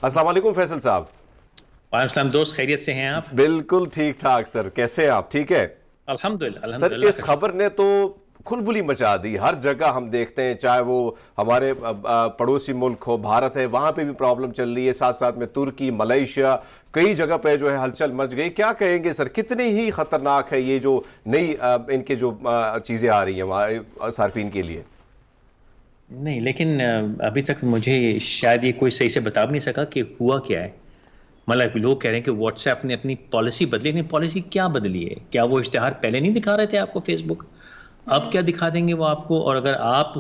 السلام علیکم فیصل صاحب. وعلیکم السلام دوست, خیریت سے ہیں آپ؟ بالکل ٹھیک ٹھاک سر, کیسے ہیں آپ؟ ٹھیک ہے الحمدللہ. سر. اس خبر نے تو کھلبلی مچا دی, ہر جگہ ہم دیکھتے ہیں, چاہے وہ ہمارے پڑوسی ملک ہو, بھارت ہے, وہاں پہ بھی پرابلم چل رہی ہے, ساتھ ساتھ میں ترکی, ملیشیا, کئی جگہ پہ جو ہے ہلچل مچ گئی. کیا کہیں گے سر, کتنی ہی خطرناک ہے یہ جو نئی ان کے جو چیزیں آ رہی ہیں ہمارے صارفین کے لیے؟ نہیں, لیکن ابھی تک مجھے شاید یہ کوئی صحیح سے بتا بھی نہیں سکا کہ ہوا کیا ہے. مطلب لوگ کہہ رہے ہیں کہ واٹس ایپ نے اپنی پالیسی بدلی. لیکن پالیسی کیا بدلی ہے؟ کیا وہ اشتہار پہلے نہیں دکھا رہے تھے آپ کو فیس بک؟ اب کیا دکھا دیں گے وہ آپ کو؟ اور اگر آپ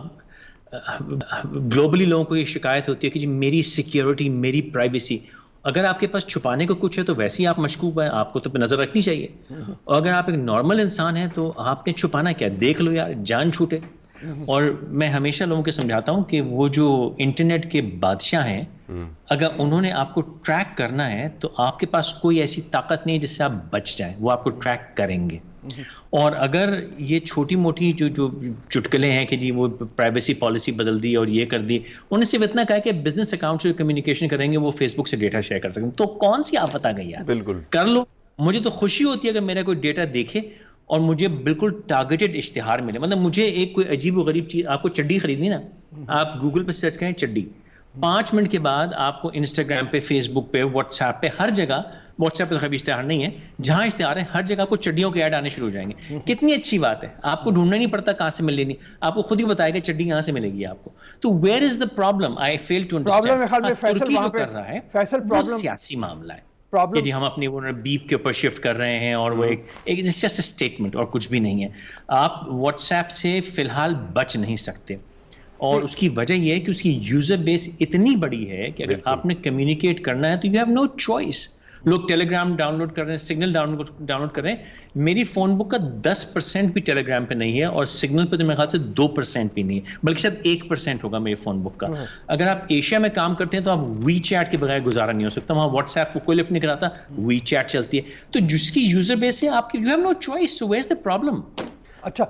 گلوبلی لوگوں کو یہ شکایت ہوتی ہے کہ جی میری سیکیورٹی, میری پرائیویسی, اگر آپ کے پاس چھپانے کو کچھ ہے تو ویسے ہی آپ مشکوک ہیں, آپ کو تو نظر رکھنی چاہیے. اور اگر آپ ایک نارمل انسان ہیں تو آپ نے چھپانا کیا؟ دیکھ لو یار, جان چھوٹے. اور میں ہمیشہ لوگوں کو سمجھاتا ہوں کہ وہ جو انٹرنیٹ کے بادشاہ ہیں, اگر انہوں نے آپ کو ٹریک کرنا ہے تو آپ کے پاس کوئی ایسی طاقت نہیں جس سے آپ بچ جائیں, وہ آپ کو ٹریک کریں گے. اور اگر یہ چھوٹی موٹی جو چٹکلے ہیں کہ جی وہ پرائیویسی پالیسی بدل دی اور یہ کر دی, انہیں صرف اتنا کہا کہ بزنس اکاؤنٹ سے کمیونیکیشن کریں گے وہ فیس بک سے ڈیٹا شیئر کر سکیں, تو کون سی آفت آ گئی یار؟ بالکل کر لو. مجھے تو خوشی ہوتی ہے اگر میرا کوئی ڈیٹا دیکھے اور مجھے بالکل ٹارگیٹڈ اشتہار ملے. مطلب مجھے ایک کوئی عجیب و غریب چیز, آپ کو چڈی خریدنی نا, آپ گوگل پہ سرچ کریں چڈی, 5 منٹ کے بعد آپ کو انسٹاگرام پہ, فیس بک پہ, واٹس ایپ پہ, ہر جگہ, واٹس ایپ پہ خبر اشتہار نہیں ہے, جہاں اشتہار ہے ہر جگہ آپ کو چڈیوں کے ایڈ آنے شروع ہو جائیں گے. کتنی اچھی بات ہے, آپ کو ڈھونڈنا نہیں پڑتا کہاں سے مل لینی, آپ کو خود ہی بتائے گا چڈی یہاں سے ملے گی آپ کو. تو where is the problem? I fail to understand. ترکی جو کر رہا ہے وہ سیاسی معاملہ ہے کہ جی ہم اپنی بیپ کے اوپر شفٹ کر رہے ہیں, اور وہ ایک جسٹ اے اسٹیٹمنٹ اور کچھ بھی نہیں ہے. آپ واٹس ایپ سے فی الحال بچ نہیں سکتے, اور اس کی وجہ یہ ہے کہ اس کی یوزر بیس اتنی بڑی ہے کہ اگر آپ نے کمیونیکیٹ کرنا ہے تو یو ہیو نو چوائس. لوگ ٹیلی گرام ڈاؤن لوڈ کر رہے ہیں, سگنل ڈاؤن لوڈ کر رہے ہیں. میری فون بک کا 10% بھی ٹیلی گرام پہ نہیں ہے, اور سگنل پہ تو میرے خیال سے 2% بھی نہیں ہے, بلکہ شاید 1% ہوگا میری فون بک کا. اگر آپ ایشیا میں کام کرتے ہیں تو آپ وی چیٹ کے بغیر گزارا نہیں ہو سکتا, وہاں واٹس ایپ کو کوئی لفٹ نہیں کراتا, وی چیٹ چلتی ہے. تو جس کی یوزر بیس ہے آپ کی, you have no choice, so where is the problem? اچھا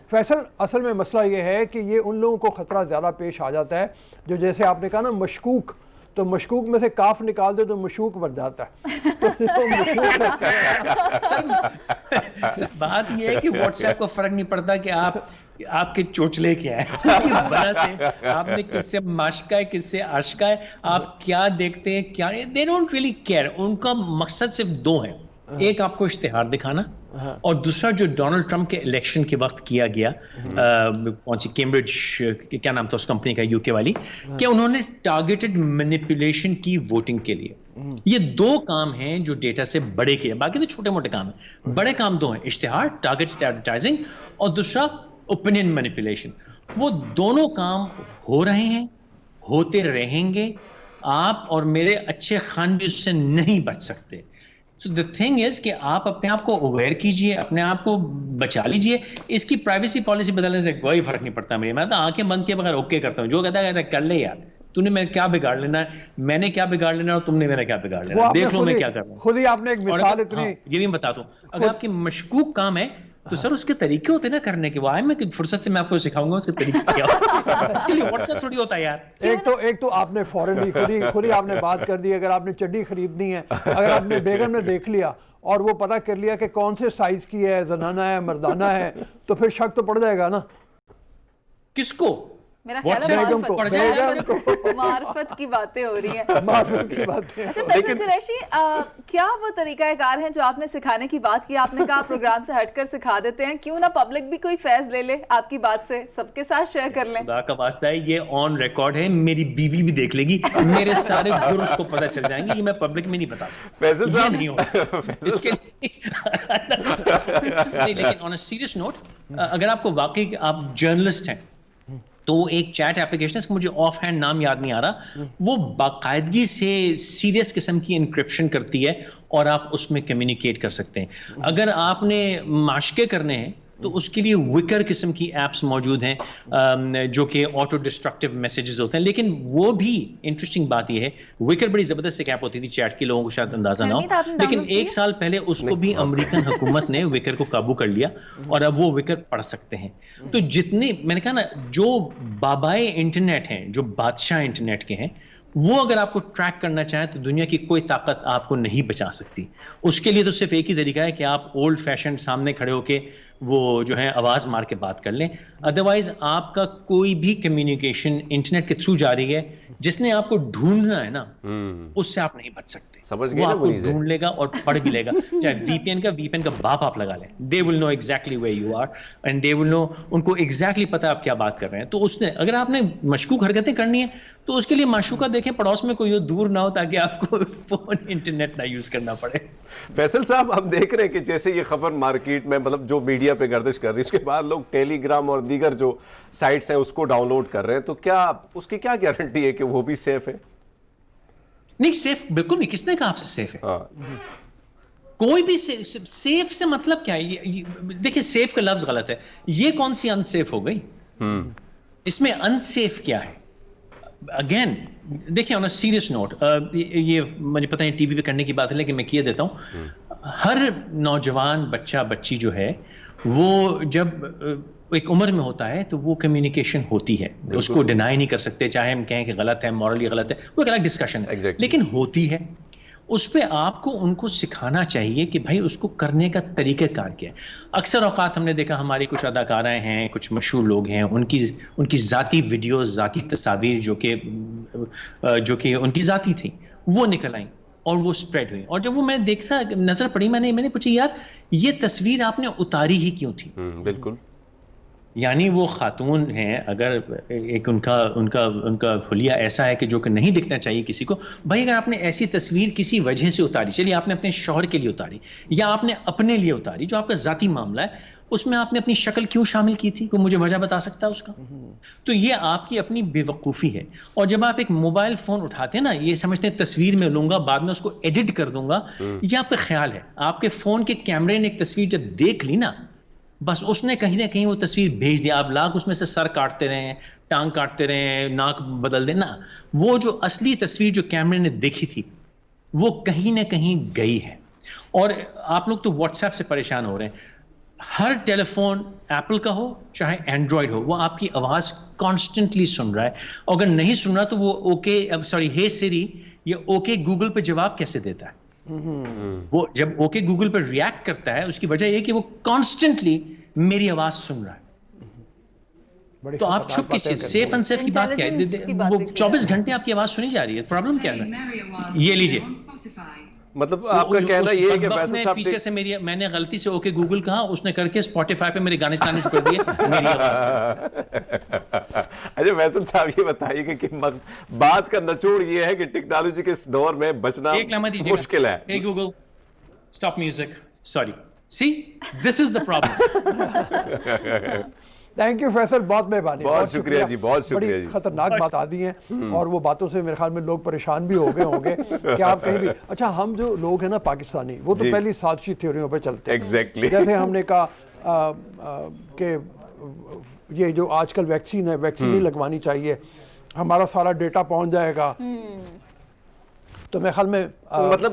فیصل, اصل میں مسئلہ یہ ہے کہ یہ ان لوگوں کو خطرہ زیادہ پیش آ جاتا ہے جو, جیسے آپ نے کہا نا, مشکوک, تو مشکوک میں سے کاف نکال دو تو مشکوک بن جاتا ہے. بات یہ ہے کہ واٹس ایپ کو فرق نہیں پڑتا کہ آپ کے چوچلے کیا ہے, بنا سے آپ نے کس سے معاشقہ ہے, کس سے عاشقہ ہے, آپ کیا دیکھتے ہیں کیا نہیں. They don't really care. ان کا مقصد صرف 2 ہیں, ایک آپ کو اشتہار دکھانا, اور دوسرا جو ڈونلڈ ٹرمپ کے الیکشن کے وقت کیا گیا, کون سی کیمبرج, کیا نام تھا اس کمپنی کا, یو کے والی, کہ انہوں نے ٹارگیٹڈ مینیپولیشن کی ووٹنگ کے لیے. یہ 2 کام ہیں جو ڈیٹا سے بڑے کیے, باقی تو چھوٹے موٹے کام ہیں. بڑے کام 2 ہیں, اشتہار, ٹارگیٹڈ ایڈورٹائزنگ, اور دوسرا اوپینین مینیپولیشن. وہ دونوں کام ہو رہے ہیں, ہوتے رہیں گے. آپ اور میرے اچھے خان بھی اس سے نہیں بچ سکتے. So the thing is کہ آپ اپنے آپ کو اویئر کیجئے, اپنے آپ کو بچا لیجئے. اس کی پرائیویسی پالیسی بدلنے سے کوئی فرق نہیں پڑتا مجھے. میں تو آنکھیں بند کیے بغیر اوکے کرتا ہوں, جو کہتا ہے کر لے یار, تو نے میں کیا بگاڑ لینا ہے, میں نے کیا بگاڑ لینا ہے, اور تم نے میرا کیا بگاڑ لینا ہے, دیکھ لو میں کیا کر رہا ہوں. خود ہی آپ نے ایک مثال اتنی, یہ بھی بتاتا ہوں, اگر آپ کی مشکوک کام ہے تو سر اس کے طریقے ہوتے ہیں نا کرنے کے. وہ آئے میں فرصت سے میں آپ کو سکھاؤں گا اس کے طریقے کیا ہوتا ہے. اس کے لیے واٹس ایپ تھوڑی ہوتا ہے یار. ایک تو آپ نے فوراً خود ہی آپ نے بات کر دی. اگر آپ نے چڈی خریدنی ہے, اگر آپ نے بیگم نے دیکھ لیا اور وہ پتہ کر لیا کہ کون سے سائز کی ہے, زنانہ ہے, مردانہ ہے, تو پھر شک تو پڑ جائے گا نا. کس کو؟ میرا خیال ہے معرفت کی باتیں ہو رہی ہیں. اچھا فیصل قریشی, کیا وہ طریقہ کار ہیں جو آپ نے سکھانے کی بات کی؟ آپ نے کہا پروگرام سے ہٹ کر سکھا دیتے ہیں, کیوں نہ پبلک بھی کوئی فیض لے لے آپ کی بات سے, سب کے ساتھ شیئر کر لیں. خدا کا واسطہ ہے, یہ آن ریکارڈ ہے, میری بیوی بھی دیکھ لے گی, میرے سارے گر اس کو پتہ چل جائیں گے. یہ میں پبلک میں نہیں بتا سکتا, یہ نہیں ہوگا اس کے نہیں. لیکن آن اے سیریس نوٹ, اگر آپ کو واقعی آپ جرنلسٹ ہیں تو ایک چیٹ اپلیکیشن ہے, مجھے آف ہینڈ نام یاد نہیں آ رہا, وہ باقاعدگی سے سیریس قسم کی انکرپشن کرتی ہے اور آپ اس میں کمیونیکیٹ کر سکتے ہیں. اگر آپ نے معاشقے کرنے ہیں تو اس کے لیے وکر قسم کی ایپس موجود ہیں جو کہ آٹو ڈسٹرکٹیو میسیجز ہوتے ہیں. لیکن وہ بھی انٹرسٹنگ بات یہ ہے, وکر بڑی زبردست ایپ ہوتی تھی چیٹ کی, لوگوں کو شاید اندازہ نہ ہو, لیکن 1 سال پہلے اس کو بھی امریکن حکومت نے وکر کو قابو کر لیا اور اب وہ وکر پڑھ سکتے ہیں. تو جتنے میں نے کہا نا, جو بابائے انٹرنیٹ ہیں, جو بادشاہ انٹرنیٹ کے ہیں, وہ اگر آپ کو ٹریک کرنا چاہیں تو دنیا کی کوئی طاقت آپ کو نہیں بچا سکتی. اس کے لیے تو صرف ایک ہی طریقہ ہے کہ آپ اولڈ فیشن سامنے کھڑے ہو کے وہ جو ہے آواز مار کے بات کر لیں. ادروائز آپ کا کوئی بھی کمیونیکیشن انٹرنیٹ کے تھرو جاری ہے, جس نے آپ کو ڈھونڈنا ہے نا اس سے آپ نہیں بچ سکتے. وہ آپ کو ڈھونڈ لے گا اور پڑھ بھی لے گا. چاہے وی پی این کا باپ آپ لگا لیں, they will know exactly where you are and they will know, ان کو ایگزیکٹلی پتا آپ کیا بات کر رہے ہیں. تو اس نے اگر آپ نے مشکوک حرکتیں کرنی ہیں تو اس کے لیے معشوقہ دیکھیں پڑوس میں کوئی دور نہ ہو, تاکہ آپ کو فون انٹرنیٹ نہ یوز کرنا پڑے. فیصل صاحب, ہم دیکھ رہے ہیں کہ جیسے یہ خبر مارکیٹ میں مطلب جو میڈیا پہ گردش کر رہی ہے, اس کے بعد لوگ ٹیلی گرام اور دیگر جو سائٹس ہیں اس کو ڈاؤن لوڈ کر رہے ہیں, تو کیا اس کی کیا گارنٹی ہے کہ وہ بھی سیف ہے؟ نہیں, سیف بالکل نہیں. کس نے کہا آپ سے سیف ہے؟ کوئی بھی سیف سے مطلب کیا ہے؟ دیکھیں, سیف کا لفظ غلط ہے. یہ کون سی ان سیف ہو گئی؟ اس میں ان سیف کیا ہے؟ اگین دیکھیں, آن اے سیریس نوٹ, یہ مجھے پتہ ہے ٹی وی پہ کرنے کی بات ہے لیکن میں کیے دیتا ہوں. ہر نوجوان بچہ بچی جو ہے وہ جب ایک عمر میں ہوتا ہے تو وہ کمیونیکیشن ہوتی ہے, اس کو ڈینائی نہیں کر سکتے, چاہے ہم کہیں کہ غلط ہے, مورلی غلط ہے, وہ ایک الگ ڈسکشن ہے, لیکن ہوتی ہے. اس پہ آپ کو ان کو سکھانا چاہیے کہ بھائی اس کو کرنے کا طریقہ کار کیا ہے. اکثر اوقات ہم نے دیکھا ہماری کچھ اداکارائیں ہیں, کچھ مشہور لوگ ہیں, ان کی ذاتی ویڈیوز, ذاتی تصاویر جو کہ ان کی ذاتی تھیں, وہ نکل آئیں اور وہ سپریڈ ہوئی. اور جب وہ میں دیکھتا نظر پڑی, میں نے پوچھا یار یہ تصویر آپ نے اتاری ہی کیوں تھی؟ بالکل. یعنی وہ خاتون ہیں, اگر ایک ان کا حلیہ ایسا ہے کہ جو کہ نہیں دکھنا چاہیے کسی کو, بھائی اگر آپ نے ایسی تصویر کسی وجہ سے اتاری, چلیے آپ نے اپنے شوہر کے لیے اتاری یا آپ نے اپنے لیے اتاری, جو آپ کا ذاتی معاملہ ہے, اس میں آپ نے اپنی شکل کیوں شامل کی تھی؟ کوئی مجھے وجہ بتا سکتا ہے اس کا؟ تو یہ آپ کی اپنی بے وقوفی ہے. اور جب آپ ایک موبائل فون اٹھاتے ہیں نا, یہ سمجھتے ہیں تصویر میں لوں گا بعد میں اس کو ایڈٹ کر دوں گا, یہ آپ کا خیال ہے. آپ کے فون کے کیمرے نے ایک تصویر جب دیکھ لی نا, بس اس نے کہیں نہ کہیں وہ تصویر بھیج دیا. آپ لاکھ اس میں سے سر کاٹتے رہے, ٹانگ کاٹتے رہے, ناک بدل دینا, وہ جو اصلی تصویر جو کیمرے نے دیکھی تھی وہ کہیں نہ کہیں گئی ہے. اور آپ لوگ تو واٹس ایپ سے پریشان ہو رہے ہیں. ہر ٹیلی فون ایپل کا ہو چاہے اینڈرائڈ ہو, وہ آپ کی آواز کانسٹنٹلی سن رہا ہے. اگر نہیں سن رہا تو وہ اوکے ہے سری یہ اوکے گوگل پہ جواب کیسے دیتا ہے؟ وہ جب اوکے گوگل پر ریئیکٹ کرتا ہے, اس کی وجہ یہ کہ وہ کانسٹنٹلی میری آواز سن رہا ہے. تو آپ چھپ کس چیز, سیف ان سیف کی بات کیا ہے؟ وہ 24 گھنٹے آپ کی آواز سنی جا رہی ہے, پرابلم کیا ہے؟ یہ لیجئے, مطلب آپ کا کہنا یہ ہے کہ فیصل صاحب پیچھے سے میں نے غلطی سے اوکے گوگل کہا, اس نے کر کے اسپوٹیفائی پہ میرے گانے چلانے شروع کر دیے میری آواز. اچھا فیصل صاحب یہ بتائیے کہ بات کا نچوڑ یہ ہے کہ ٹیکنالوجی کے اس دور میں بچنا مشکل ہے. Hey Google, stop music. Sorry. See, this is the problem. Thank you Faisal, بہت مہربانی, بہت شکریہ جی, بہت شکریہ جی. بڑی خطرناک بات آتی ہیں اور وہ باتوں سے میرے خیال میں لوگ پریشان بھی ہو گئے ہوں گے کہ آپ کہیں بھی. اچھا, ہم جو لوگ ہیں نا پاکستانی, وہ تو پہلی سازشی تھیوریوں پہ چلتے ہیں. ایگزیکٹلی. جیسے ہم نے کہا کہ یہ جو آج کل ویکسین ہے, ویکسین نہیں لگوانی چاہیے, ہمارا سارا ڈیٹا پہنچ جائے گا. تو میرے خیال میں مطلب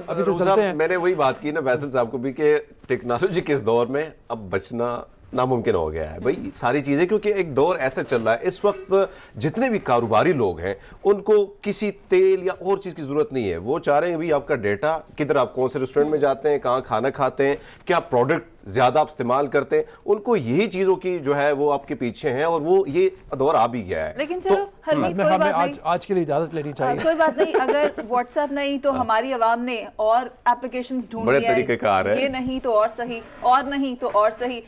میں نے وہی بات کی نا فیصل صاحب کو بھی کہ ٹیکنالوجی کے اس دور میں اب بچنا ناممکن ہو گیا ہے بھائی ساری چیزیں, کیونکہ ایک دور ایسا چل رہا ہے اس وقت جتنے بھی کاروباری لوگ ہیں ان کو کسی تیل یا اور چیز کی ضرورت نہیں ہے. وہ چاہ رہے ہیں بھائی آپ کا ڈیٹا کدھر, آپ کون سے ریسٹورنٹ میں جاتے ہیں, کہاں کھانا کھاتے ہیں, کیا پروڈکٹ زیادہ آپ استعمال کرتے ہیں, ان کو یہی چیزوں کی جو ہے وہ آپ کے پیچھے ہیں, اور وہ یہ دور آ بھی گیا ہے. لیکن چلو حرمیت کوئی بات نہیں, آج کے لیے اجازت لینی چاہیے. کوئی بات نہیں, اگر واٹس ایپ نہیں تو ہماری عوام نے اور اپلیکیشنز ڈھونڈ بڑے لیا طریقہ کار ہے, یہ نہیں تو اور صحیح, اور نہیں تو اور صحیح.